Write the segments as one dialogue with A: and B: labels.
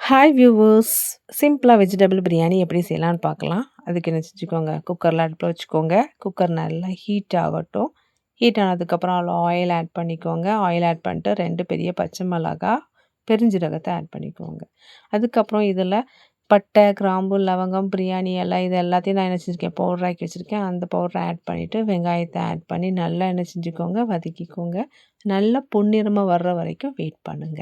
A: Hi viewers! சிம்பிளா vegetable biryani எப்படி செய்யலான்னு பார்க்கலாம். அதுக்கு என்ன செஞ்சுக்கோங்க, குக்கர்ல அடுப்புல வச்சுக்கோங்க. குக்கர் நல்லா ஹீட் ஆகட்டும். ஹீட் ஆனதுக்கப்புறம் அதில ஆயில் ஆட் பண்ணிக்கோங்க. ஆயில் ஆட் பண்ணிட்டு 2 பெரிய பச்சை மிளகா, பெருஞ்சீரகத்த ஆட் பண்ணிக்கோங்க. அதுக்கப்புறம் இதில பட்டை, கிராம்பு, லவங்கம், பிரியாணி இலை இது எல்லாத்தையும் நான் என்ன செஞ்சுருக்கேன், பவுடர் ஆக்கி வச்சுருக்கேன். அந்த பவுடர ஆட் பண்ணிவிட்டு, வெங்காயத்த ஆட் பண்ணி நல்லா என்ன செஞ்சுக்கோங்க, வதக்கிக்கோங்க. நல்லா பொன்னிறமா வர்ற வரைக்கும் வெயிட் பண்ணுங்க.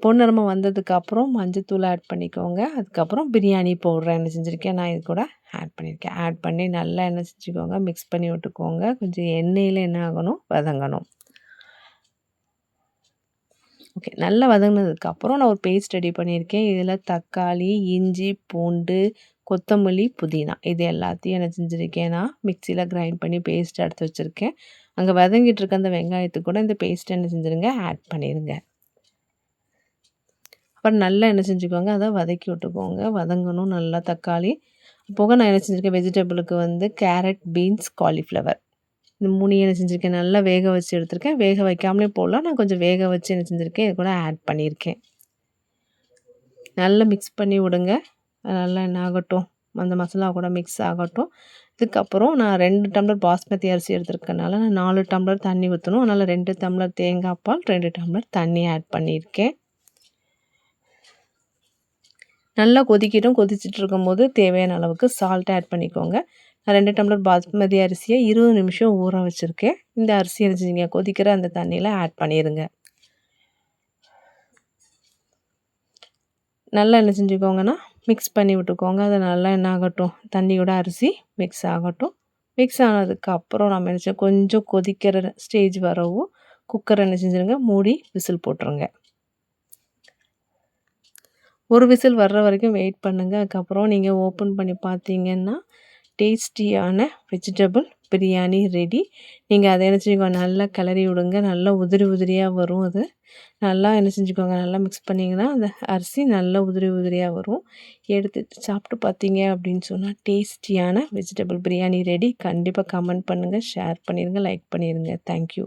A: பொன்னிறமா வந்ததுக்கப்புறம் மஞ்சத்தூள் ஆட் பண்ணிக்கோங்க. அதுக்கப்புறம் பிரியாணி பவுடர் என்ன செஞ்சுருக்கேன், நான் இது கூட ஆட் பண்ணியிருக்கேன். ஆட் பண்ணி நல்லா என்ன செஞ்சுக்கோங்க, மிக்ஸ் பண்ணி விட்டுக்கோங்க. கொஞ்சம் எண்ணெயில என்ன ஆகணும், வதங்கணும். ஓகே. நல்லா வதங்குனதுக்கப்புறம் நான் ஒரு பேஸ்ட் ரெடி பண்ணியிருக்கேன். இதில் தக்காளி, இஞ்சி, பூண்டு, கொத்தமல்லி, புதினா இது எல்லாத்தையும் என்ன செஞ்சுருக்கேன்னா, மிக்ஸியில் கிரைண்ட் பண்ணி பேஸ்ட் எடுத்து வச்சுருக்கேன். அங்கே வதங்கிட்டு இருக்க அந்த வெங்காயத்துக்கு கூட இந்த பேஸ்ட் என்ன செஞ்சுருங்க, ஆட் பண்ணிடுங்க. அப்புறம் நல்லா என்ன செஞ்சுக்கோங்க, அதை வதக்கி விட்டுக்கோங்க. வதங்கணும் நல்லா தக்காளி. போக நான் என்ன செஞ்சுருக்கேன், வெஜிடபிளுக்கு வந்து கேரட், பீன்ஸ், காலிஃப்ளவர் இந்த 3 என்ன செஞ்சுருக்கேன், நல்லா வேக வச்சு எடுத்துருக்கேன். வேக வைக்காமலே போடலாம். நான் கொஞ்சம் வேக வச்சு என்ன செஞ்சுருக்கேன், இது கூட ஆட் பண்ணியிருக்கேன். நல்லா மிக்ஸ் பண்ணி விடுங்க. நல்லா என்ன ஆகட்டும், அந்த மசாலா கூட மிக்ஸ் ஆகட்டும். இதுக்கப்புறம் நான் 2 டம்ளர் பாஸ்மதி அரிசி எடுத்துருக்கனால நான் 4 டம்ளர் தண்ணி ஊற்றணும். அதனால் 2 டம்ளர் தேங்காய் பால், 2 டம்ளர் தண்ணி ஆட் பண்ணியிருக்கேன். நல்லா கொதிக்கட்டும். கொதிச்சுட்டு இருக்கும்போது தேவையான அளவுக்கு சால்ட் ஆட் பண்ணிக்கோங்க. நான் 2 டம்ளர் பாஸ்மதி அரிசியை 20 நிமிஷம் ஊற வச்சுருக்கேன். இந்த அரிசி என்ன செஞ்சீங்க, கொதிக்கிற அந்த தண்ணியில் ஆட் பண்ணிடுங்க. நல்லா என்ன செஞ்சுக்கோங்கன்னா, மிக்ஸ் பண்ணி விட்டுக்கோங்க. அது நல்லா என்ன ஆகட்டும், தண்ணியோட அரிசி மிக்ஸ் ஆகட்டும். மிக்ஸ் ஆனதுக்கப்புறம் நம்ம என்ன கொஞ்சம் கொதிக்கிற ஸ்டேஜ் வரவும் குக்கர் என்ன செஞ்சுருங்க, மூடி விசில் போட்டுருங்க. ஒரு விசில் வர்ற வரைக்கும் வெயிட் பண்ணுங்க. அதுக்கப்புறம் நீங்கள் ஓப்பன் பண்ணி பார்த்தீங்கன்னா, டேஸ்டியான வெஜிடபிள் பிரியாணி ரெடி. நீங்கள் அதை என்ன செஞ்சுக்கோங்க, நல்லா கிளறி விடுங்க. நல்லா உதிரி உதிரியாக வரும் அது. நல்லா என்ன செஞ்சுக்கோங்க, நல்லா மிக்ஸ் பண்ணிங்கன்னா அந்த அரிசி நல்லா உதிரி உதிரியாக வரும். எடுத்து சாப்பிட்டு பார்த்தீங்க அப்படின்னு சொன்னால் டேஸ்டியான வெஜிடபிள் பிரியாணி ரெடி. கண்டிப்பாக கமெண்ட் பண்ணுங்கள், ஷேர் பண்ணிடுங்க, லைக் பண்ணிடுங்க. தேங்க்யூ.